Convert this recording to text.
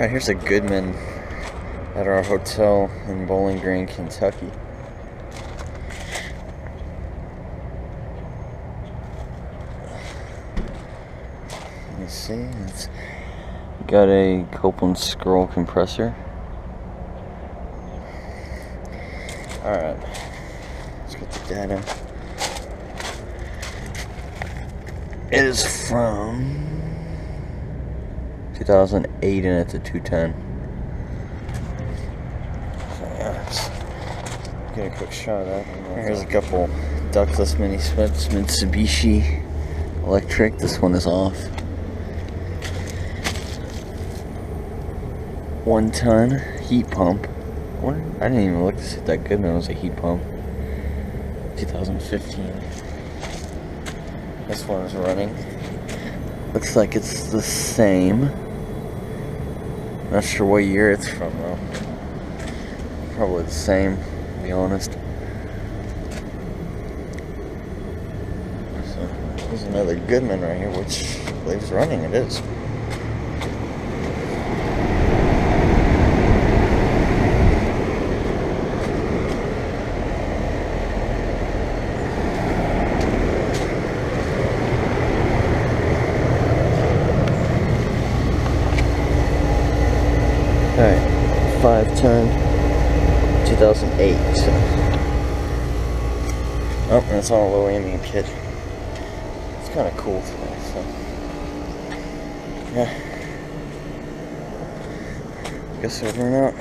Alright, here's a Goodman at our hotel in Bowling Green, Kentucky. You see, it's got a Copeland scroll compressor. Alright, let's get the data. It is from 2008 and it's a 210. So yeah, let's get a quick shot of that. Here's a couple ductless mini splits, Mitsubishi electric. This one is off. 1 ton heat pump. I didn't even look to see if that Goodman was a heat pump. 2015. This one is running. Looks like it's the same. Not sure what year it's from though. Probably the same, to be honest. So there's another Goodman right here, which I believe is running. It is. Alright, 5-ton, 2008. Oh, and it's on a low aiming kit. It's kind of cool today, so yeah. Guess over and out.